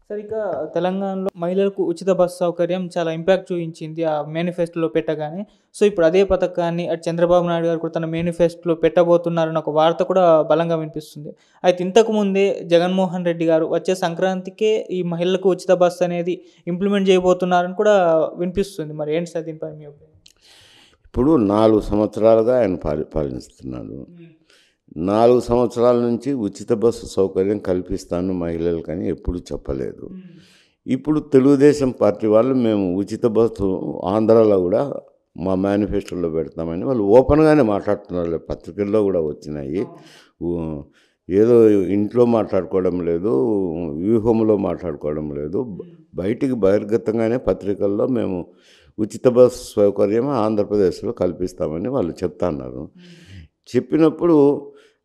Sir ఇక తెలంగాణలో మహిళలకు ఉచిత బస్సు సౌకర్యం చాలా ఇంపాక్ట్ చూయించింది ఆ మేనిఫెస్టోలో పెట్టగానే. సో, ఇప్పుడు అదే పథకాన్ని అటు చంద్రబాబు నాయుడు గారు కూడా తన మేనిఫెస్టోలో పెట్టబోతున్నారన్న ఒక వార్త కూడా బలంగా వినిపిస్తుంది. అయితే ఇంతకు ముందే జగన్మోహన్ రెడ్డి గారు వచ్చే సంక్రాంతికే ఈ మహిళలకు ఉచిత బస్సు అనేది ఇంప్లిమెంట్ చేయబోతున్నారని కూడా వినిపిస్తుంది. మరి ఏంటి సార్ దీనిపై మీ ఒపీనియన్? ఇప్పుడు 4 సంవత్సరాలుగా ఆయన పాలిస్తున్నాడు. హ్మ్. 4 సంవత్సరాల నుంచి ఉచిత బస్సు సౌకర్యం కల్పిస్తాను మహిళలకని ఎప్పుడు చెప్పలేదు. హ్మ్. ఇప్పుడు తెలుగుదేశం పార్టీ వాళ్ళు మేము ఉచిత బస్సు ఆంధ్రాలో కూడా మా మేనిఫెస్టోలో పెడతామని వాళ్ళు ఓపెన్గానే మాట్లాడుతున్నారు. పత్రికల్లో కూడా వచ్చినాయి. ఏదో ఇంట్లో మాట్లాడుకోవడం లేదు, వ్యూహంలో మాట్లాడుకోవడం లేదు. బయటికి బహిర్గతంగానే పత్రికల్లో మేము ఉచిత బస్సు సౌకర్యం ఆంధ్రప్రదేశ్లో కల్పిస్తామని వాళ్ళు చెప్తున్నారు. చెప్పినప్పుడు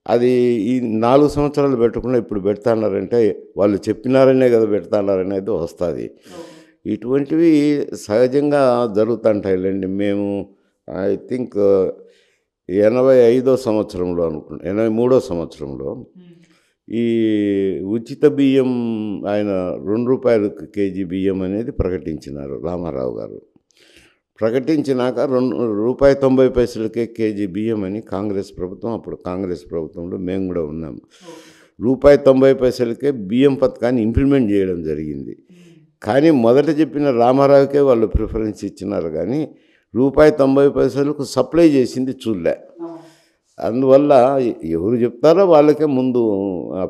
అది ఈ 4 సంవత్సరాలు పెట్టకుండా ఇప్పుడు పెడతాన్నారంటే వాళ్ళు చెప్పినారనే కదా పెడతాన్నారనేది వస్తుంది. ఇటువంటివి సహజంగా జరుగుతుంటాయిలేండి. మేము ఐ థింక్ 85వ సంవత్సరంలో అనుకుంటా, 83వ సంవత్సరంలో ఈ ఉచిత బియ్యం ఆయన ₹2 కేజీ బియ్యం అనేది ప్రకటించినారు రామారావు గారు. ప్రకటించినాక ₹1.90 కేజీ బియ్యం అని కాంగ్రెస్ ప్రభుత్వం, అప్పుడు కాంగ్రెస్ ప్రభుత్వంలో మేము కూడా ఉన్నాము, ₹1.90 బియ్యం పథకాన్ని ఇంప్లిమెంట్ చేయడం జరిగింది. కానీ మొదట చెప్పిన రామారావుకే వాళ్ళు ప్రిఫరెన్స్ ఇచ్చినారు, కానీ ₹1.90 సప్లై చేసింది చూడలే. అందువల్ల ఎవరు చెప్తారో వాళ్ళకే ముందు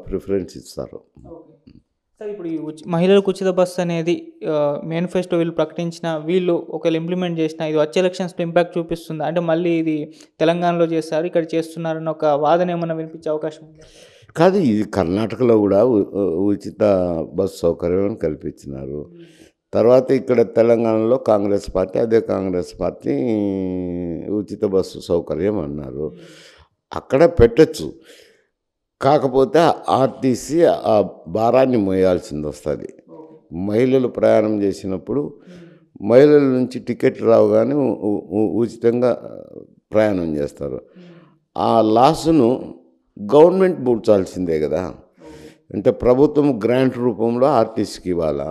ప్రిఫరెన్స్ ఇస్తారు. సార్ ఇప్పుడు ఈ మహిళలకు ఉచిత బస్సు అనేది మేనిఫెస్టో వీళ్ళు ప్రకటించిన వీళ్ళు ఒకవేళ ఇంప్లిమెంట్ చేసినా ఇది వచ్చే ఎలక్షన్స్లో ఇంపాక్ట్ చూపిస్తుందా? అంటే మళ్ళీ ఇది తెలంగాణలో చేస్తారు, ఇక్కడ చేస్తున్నారన్న ఒక వాదన ఏమన్నా వినిపించే అవకాశం ఉందా? కాదు, ఇది కర్ణాటకలో కూడా ఉచిత బస్సు సౌకర్యం కల్పించినారు. తర్వాత ఇక్కడ తెలంగాణలో కాంగ్రెస్ పార్టీ, అదే కాంగ్రెస్ పార్టీ ఉచిత బస్సు సౌకర్యం అన్నారు. అక్కడ పెట్టచ్చు, కాకపోతే ఆర్టీసీ ఆ భారాన్ని మోయాల్సింది వస్తుంది. మహిళలు ప్రయాణం చేసినప్పుడు మహిళల నుంచి టికెట్ రావు కానీ ఉచితంగా ప్రయాణం చేస్తారు. ఆ లాసును గవర్నమెంట్ పూడ్చాల్సిందే కదా. అంటే ప్రభుత్వం గ్రాంట్ రూపంలో ఆర్టీసీకి ఇవ్వాలా.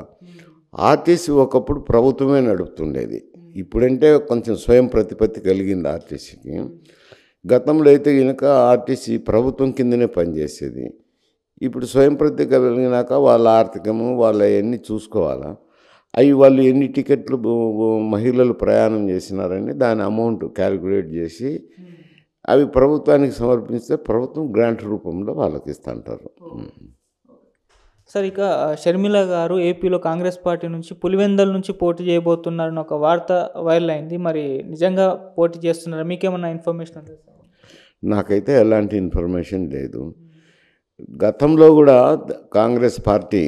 ఆర్టీసీ ఒకప్పుడు ప్రభుత్వమే నడుపుతుండేది, ఇప్పుడంటే కొంచెం స్వయం ప్రతిపత్తి కలిగింది ఆర్టీసీకి. గతంలో అయితే కనుక ఆర్టీసీ ప్రభుత్వం కిందనే పనిచేసేది. ఇప్పుడు స్వయం ప్రతిపత్తి కలిగినాక వాళ్ళ ఆర్థికము వాళ్ళ అవన్నీ చూసుకోవాలా. అవి వాళ్ళు ఎన్ని టికెట్లు మహిళలు ప్రయాణం చేసినారని దాని అమౌంట్ క్యాలిక్యులేట్ చేసి అవి ప్రభుత్వానికి సమర్పిస్తే ప్రభుత్వం గ్రాంట్ రూపంలో వాళ్ళకి ఇస్తుంటారు. సార్ ఇక షర్మిల గారు ఏపీలో కాంగ్రెస్ పార్టీ నుంచి పులివెందల నుంచి పోటీ చేయబోతున్నారని ఒక వార్త వైరల్ అయింది. మరి నిజంగా పోటీ చేస్తున్నారా? మీకేమన్నా ఇన్ఫర్మేషన్ ఉందా? నాకైతే ఎలాంటి ఇన్ఫర్మేషన్ లేదు. గతంలో కూడా కాంగ్రెస్ పార్టీ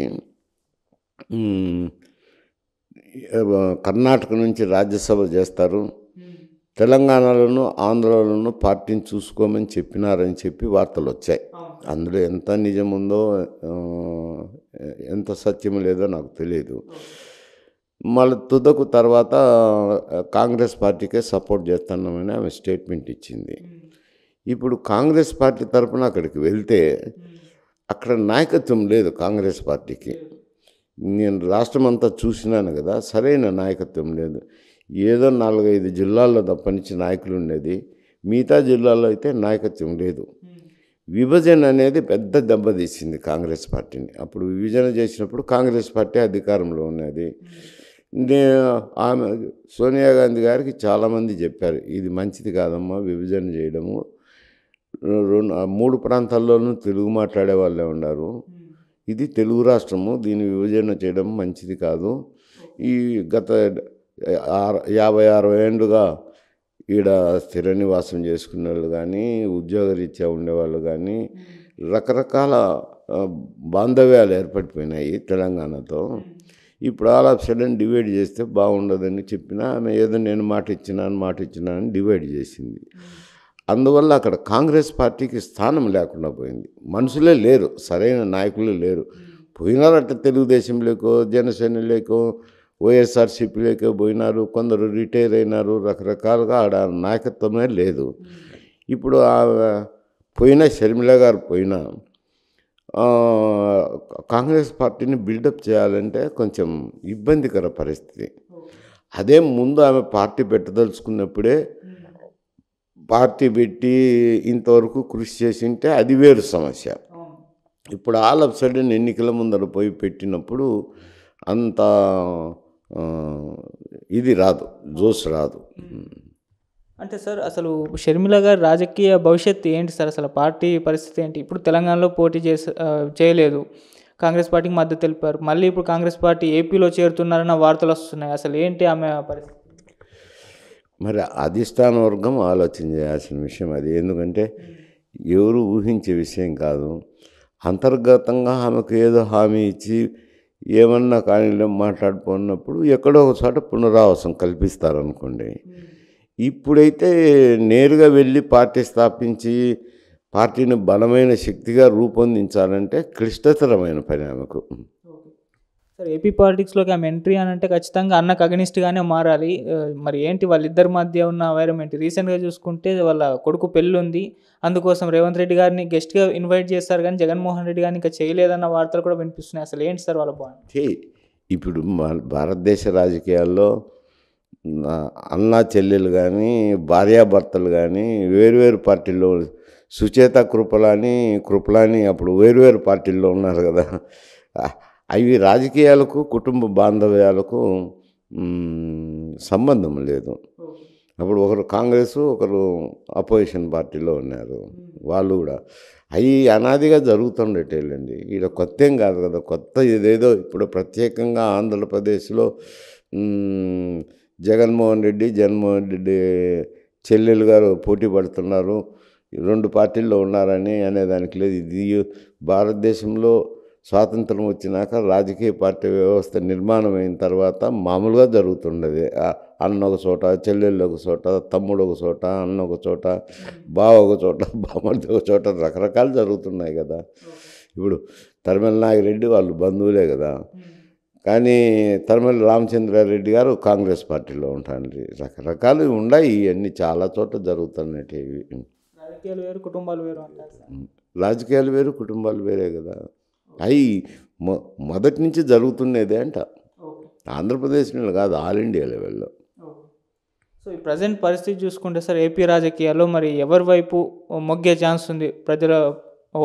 కర్ణాటక నుంచి రాజ్యసభ చేస్తారు, తెలంగాణలోను ఆంధ్రలోను పార్టీని చూసుకోమని చెప్పినారని చెప్పి వార్తలు వచ్చాయి. అందులో ఎంత నిజం ఉందో ఎంత సత్యం లేదో నాకు తెలియదు. మళ్ళీ తుదకు తర్వాత కాంగ్రెస్ పార్టీకే సపోర్ట్ చేస్తున్నామని ఆమె స్టేట్మెంట్ ఇచ్చింది. ఇప్పుడు కాంగ్రెస్ పార్టీ తరఫున అక్కడికి వెళ్తే అక్కడ నాయకత్వం లేదు కాంగ్రెస్ పార్టీకి. నేను రాష్ట్రం అంతా చూసినాను కదా, సరైన నాయకత్వం లేదు. ఏదో 4-5 జిల్లాల్లో తప్పనించి నాయకులు ఉండేది, మిగతా జిల్లాల్లో అయితే నాయకత్వం లేదు. విభజన అనేది పెద్ద దెబ్బతీసింది కాంగ్రెస్ పార్టీని. అప్పుడు విభజన చేసినప్పుడు కాంగ్రెస్ పార్టీ అధికారంలో ఉన్నది. ఆమె సోనియా గాంధీ గారికి చాలామంది చెప్పారు, ఇది మంచిది కాదమ్మా విభజన చేయడము, 3 ప్రాంతాల్లోనూ తెలుగు మాట్లాడే వాళ్ళే ఉన్నారు, ఇది తెలుగు రాష్ట్రము, దీని విభజన చేయడం మంచిది కాదు. ఈ గత 50-60 ఏళ్ళుగా ఈడ స్థిర నివాసం చేసుకునే వాళ్ళు కానీ ఉద్యోగరీత్యా ఉండేవాళ్ళు కానీ రకరకాల బాంధవ్యాలు ఏర్పడిపోయినాయి తెలంగాణతో. ఇప్పుడు ఆల్ ఆఫ్ సడన్ డివైడ్ చేస్తే బాగుండదని చెప్పినా ఆమె ఏదో నేను మాట ఇచ్చినాను డివైడ్ చేసింది. అందువల్ల అక్కడ కాంగ్రెస్ పార్టీకి స్థానం లేకుండా పోయింది. మనుషులే లేరు, సరైన నాయకులే లేరు. పోయినారట తెలుగుదేశంలోకో జనసేనలోకో వైఎస్ఆర్సీపీలోకో పోయినారు, కొందరు రిటైర్ అయినారు, రకరకాలుగా ఆడ నాయకత్వమే లేదు. ఇప్పుడు పోయిన షర్మిల గారు పోయినా ఆ, కాంగ్రెస్ పార్టీని బిల్డప్ చేయాలంటే కొంచెం ఇబ్బందికర పరిస్థితి. అదే ముందు ఆమె పార్టీ పెట్టదలుచుకున్నప్పుడే పార్టీ పెట్టి ఇంతవరకు కృషి చేసింటే అది వేరు సమస్య. ఇప్పుడు ఆల్ ఆఫ్ సడన్ ఎన్నికల ముందర పోయి పెట్టినప్పుడు అంత ఆ, ఇది రాదు, జోష్ రాదు. అంటే సార్ అసలు షర్మిల గారి రాజకీయ భవిష్యత్తు ఏంటి సార్? అసలు పార్టీ పరిస్థితి ఏంటి? ఇప్పుడు తెలంగాణలో పోటీ చేయలేదు, కాంగ్రెస్ పార్టీకి మద్దతు తెలిపారు. మళ్ళీ ఇప్పుడు కాంగ్రెస్ పార్టీ ఏపీలో చేరుతున్నారన్న వార్తలు వస్తున్నాయి. అసలు ఏంటి ఆమె పరిస్థితి? మరి అధిష్టాన వర్గం ఆలోచన చేయాల్సిన విషయం అది. ఎందుకంటే ఎవరు ఊహించే విషయం కాదు. అంతర్గతంగా ఆమెకు ఏదో హామీ ఇచ్చి ఏమన్నా కానీ మాట్లాడుకున్నప్పుడు ఎక్కడో ఒక చోట పునరావాసం కల్పిస్తారనుకోండి. ఇప్పుడైతే నేరుగా వెళ్ళి పార్టీ స్థాపించి పార్టీని బలమైన శక్తిగా రూపొందించాలంటే క్లిష్టతరమైన పని ఆమెకు. సార్ ఏపీ పాలిటిక్స్లోకి ఆమె ఎంట్రీ అని అంటే ఖచ్చితంగా అన్నకు అగనిస్ట్గానే మారాలి. మరి ఏంటి వాళ్ళిద్దరి మధ్య ఉన్న వైరం ఏంటి? రీసెంట్గా చూసుకుంటే వాళ్ళ కొడుకు పెళ్ళి ఉంది, అందుకోసం రేవంత్ రెడ్డి గారిని గెస్ట్గా ఇన్వైట్ చేస్తారు, కానీ జగన్మోహన్ రెడ్డి గారిని ఇంకా చేయలేదన్న వార్తలు కూడా వినిపిస్తున్నాయి. అసలు ఏంటి సార్ వాళ్ళ పాయింట్? ఇప్పుడు భారతదేశ రాజకీయాల్లో అన్నా చెల్లెలు కానీ భార్యాభర్తలు కానీ వేరువేరు పార్టీల్లో, సుచేత కృపలాని అప్పుడు వేరువేరు పార్టీల్లో ఉన్నారు కదా. అవి రాజకీయాలకు కుటుంబ బాంధవ్యాలకు సంబంధం లేదు. అప్పుడు ఒకరు కాంగ్రెస్, ఒకరు అపోజిషన్ పార్టీలో ఉన్నారు. వాళ్ళు కూడా అవి అనాదిగా జరుగుతుండేటండి. ఈడ కొత్త ఏం కాదు కదా. కొత్త ఇదేదో ఇప్పుడు ప్రత్యేకంగా ఆంధ్రప్రదేశ్లో జగన్మోహన్ రెడ్డి చెల్లెలు గారు పోటీ పడుతున్నారు, రెండు పార్టీల్లో ఉన్నారని అనేదానికి లేదు. ఇది భారతదేశంలో స్వాతంత్రం వచ్చినాక రాజకీయ పార్టీ వ్యవస్థ నిర్మాణం అయిన తర్వాత మామూలుగా జరుగుతుండేది. అన్న ఒక చోట, చెల్లెళ్ళు ఒక చోట, తమ్ముడు ఒక చోట, అన్న ఒక చోట, బావ ఒక చోట, బామ్మర్ది ఒక చోట, రకరకాలు జరుగుతున్నాయి కదా. ఇప్పుడు తరిమల నాగిరెడ్డి వాళ్ళు బంధువులే కదా. కానీ తరిమల రామచంద్రారెడ్డి గారు కాంగ్రెస్ పార్టీలో ఉంటారు. రకరకాలు ఉన్నాయి, ఇవన్నీ చాలా చోట్ల జరుగుతున్నట్టు. రాజకీయాలు వేరు, కుటుంబాలు వేరు అంటారు. రాజకీయాలు వేరు, కుటుంబాలు వేరే కదా. అవి మొదటి నుంచి జరుగుతున్నదే అంట. ఆంధ్రప్రదేశ్లో కాదు, ఆల్ ఇండియా లెవెల్లో. సో ఈ ప్రజెంట్ పరిస్థితి చూసుకుంటే సార్ ఏపీ రాజకీయాల్లో మరి ఎవరి వైపు మొగ్గే ఛాన్స్ ఉంది? ప్రజల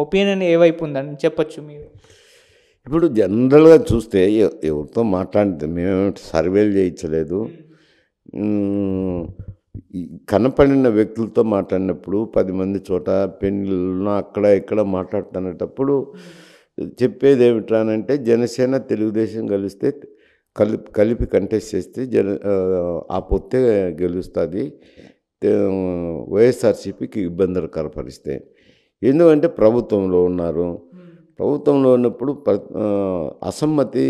ఒపీనియన్ ఏ వైపు ఉందని చెప్పచ్చు మీరు? ఇప్పుడు జనరల్గా చూస్తే ఎవరితో మాట్లాడితే మేమేమిటి సర్వేలు చేయించలేదు. కనపడిన వ్యక్తులతో మాట్లాడినప్పుడు 10 మంది చోట పెళ్ళిళ్ళను అక్కడ ఇక్కడ మాట్లాడుతున్నప్పుడు చెప్పేది ఏమిటానంటే జనసేన తెలుగుదేశం కలిస్తే కలిపి కంటెస్ట్ చేస్తే ఆ పొత్తే గెలుస్తుంది, వైఎస్ఆర్సీపీకి ఇబ్బందికర పరిస్థితి. ఎందుకంటే ప్రభుత్వంలో ఉన్నారు. ప్రభుత్వంలో ఉన్నప్పుడు అసమ్మతి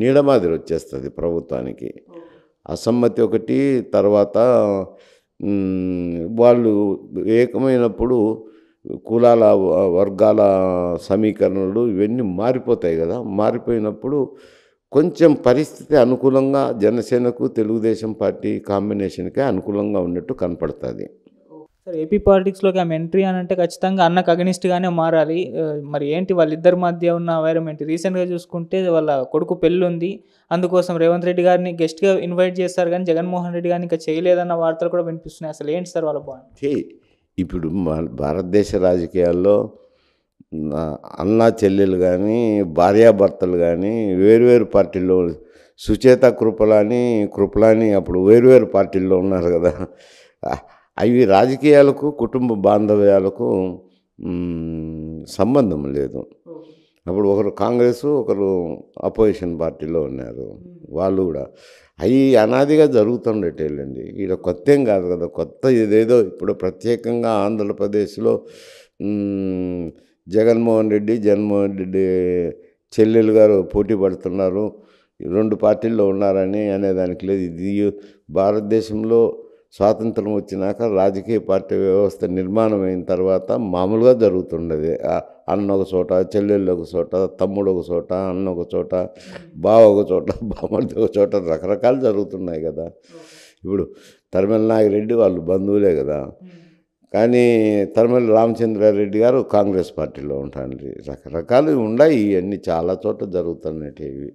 నీడ మాదిరి వచ్చేస్తుంది ప్రభుత్వానికి. అసమ్మతి ఒకటి, తర్వాత వాళ్ళు ఏకమైనప్పుడు కులాల వర్గాల సమీకరణలు ఇవన్నీ మారిపోతాయి కదా. మారిపోయినప్పుడు కొంచెం పరిస్థితి అనుకూలంగా జనసేనకు తెలుగుదేశం పార్టీ కాంబినేషన్కే అనుకూలంగా ఉన్నట్టు కనపడుతుంది. సార్ ఏపీ పాలిటిక్స్లోకి ఆమె ఎంట్రీ అని అంటే ఖచ్చితంగా అన్నకు అగనిస్ట్గానే మారాలి. మరి ఏంటి వాళ్ళిద్దరి మధ్య ఉన్న వైరం ఏంటి? రీసెంట్గా చూసుకుంటే వాళ్ళ కొడుకు పెళ్ళి ఉంది, అందుకోసం రేవంత్ రెడ్డి గారిని గెస్ట్గా ఇన్వైట్ చేస్తారు, కానీ జగన్మోహన్ రెడ్డి గారిని ఇంకా చేయలేదన్న వార్తలు కూడా వినిపిస్తున్నాయి. అసలు ఏంటి సార్ వాళ్ళ పాయింట్? ఇప్పుడు భారతదేశ రాజకీయాల్లో అన్నా చెల్లెలు కానీ భార్యాభర్తలు కానీ వేరువేరు పార్టీల్లో, సుచేత కృపలాని అప్పుడు వేరువేరు పార్టీల్లో ఉన్నారు కదా. అవి రాజకీయాలకు కుటుంబ బాంధవ్యాలకు సంబంధం లేదు. అప్పుడు ఒకరు కాంగ్రెస్, ఒకరు అపోజిషన్ పార్టీలో ఉన్నారు. వాళ్ళు కూడా అవి అనాదిగా జరుగుతుండేటండి. ఈడ కొత్త ఏం కాదు కదా. కొత్త ఇదేదో ఇప్పుడు ప్రత్యేకంగా ఆంధ్రప్రదేశ్లో జగన్మోహన్ రెడ్డి చెల్లెలు గారు పోటీ పడుతున్నారు, రెండు పార్టీల్లో ఉన్నారని అనేదానికి లేదు. ఇది భారతదేశంలో స్వాతంత్రం వచ్చినాక రాజకీయ పార్టీ వ్యవస్థ నిర్మాణం అయిన తర్వాత మామూలుగా జరుగుతుండేది. అన్న ఒక చోట, చెల్లెళ్ళు ఒక చోట, తమ్ముడు ఒక చోట, అన్న ఒక చోట, బావ ఒక చోట, బామ్మర్ది ఒక చోట, రకరకాలు జరుగుతున్నాయి కదా. ఇప్పుడు తరిమల నాగిరెడ్డి వాళ్ళు బంధువులే కదా. కానీ తలమల్లి రామచంద్రారెడ్డి గారు కాంగ్రెస్ పార్టీలో ఉంటాండ్రి. రకరకాలు ఉన్నాయి, ఇవన్నీ చాలా చోట్ల జరుగుతున్నటివి.